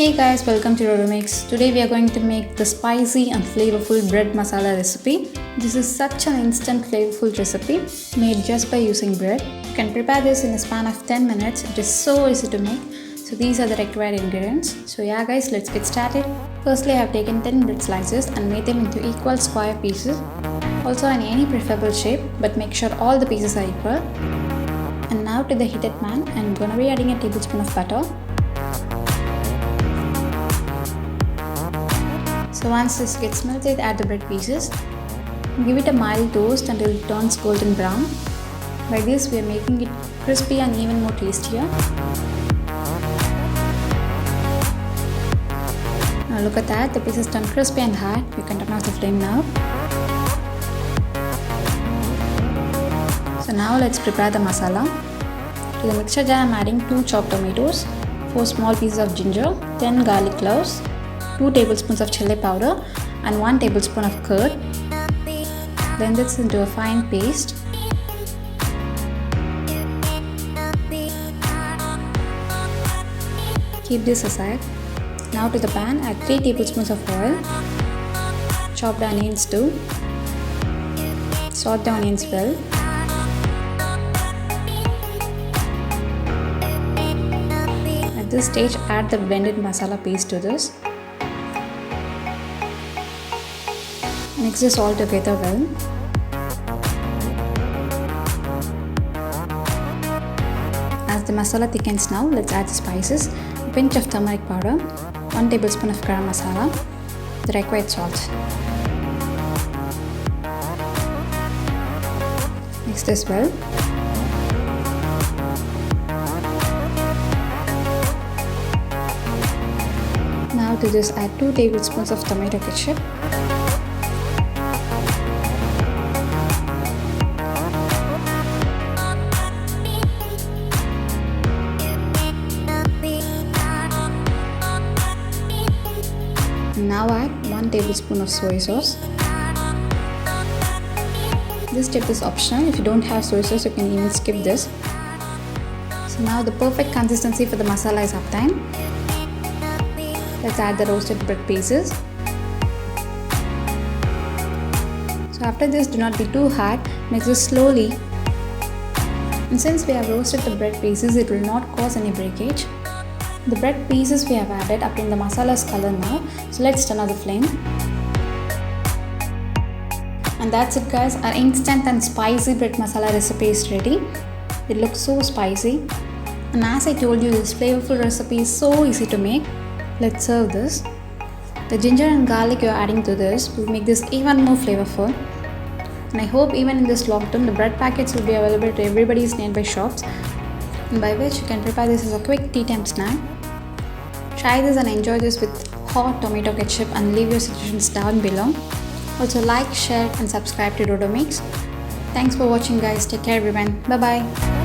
Hey guys, welcome to Dodo Mix. Today we are going to make the spicy and flavorful bread masala recipe. This is such an instant flavorful recipe made just by using bread. You can prepare this in a span of 10 minutes. It is so easy to make. So these are the required ingredients. So yeah guys, let's get started. Firstly, I have taken 10 bread slices and made them into equal square pieces. Also in any preferable shape, but make sure all the pieces are equal. And now to the heated pan, I'm gonna be adding a tablespoon of butter. So once this gets melted, add the bread pieces. Give it a mild toast until it turns golden brown. By this we are making it crispy and even more tastier. Now look at that, the pieces turn crispy and hard. You can turn off the flame now. So now let's prepare the masala. To the mixture jar, I am adding 2 chopped tomatoes, 4 small pieces of ginger, 10 garlic cloves, 2 tablespoons of chili powder and 1 tablespoon of curd. Blend this into a fine paste. Keep this aside. Now to the pan, add 3 tablespoons of oil. Chop the onions too. Saute the onions well. At this stage, add the blended masala paste to this. Mix this all together well. As the masala thickens now, let's add the spices. A pinch of turmeric powder, 1 tablespoon of garam masala, the required salt. Mix this well. Now to this add 2 tablespoons of tomato ketchup. Now add 1 tablespoon of soy sauce. This step is optional. If you don't have soy sauce, you can even skip this. So now the perfect consistency for the masala is uptime. Let's add the roasted bread pieces. So after this, do not be too hard. Mix this slowly. And since we have roasted the bread pieces, it will not cause any breakage. The bread pieces we have added obtain the masala's color now, so let's turn off the flame. And that's it guys, our instant and spicy bread masala recipe is ready. It looks so spicy. And as I told you, this flavorful recipe is so easy to make. Let's serve this. The ginger and garlic you are adding to this will make this even more flavorful. And I hope even in this lockdown, the bread packets will be available to everybody's nearby shops, and by which you can prepare this as a quick tea time snack. Try this and enjoy this with hot tomato ketchup and leave your suggestions down below. Also like, share and subscribe to Dodo Mix. Thanks for watching guys. Take care everyone. Bye bye.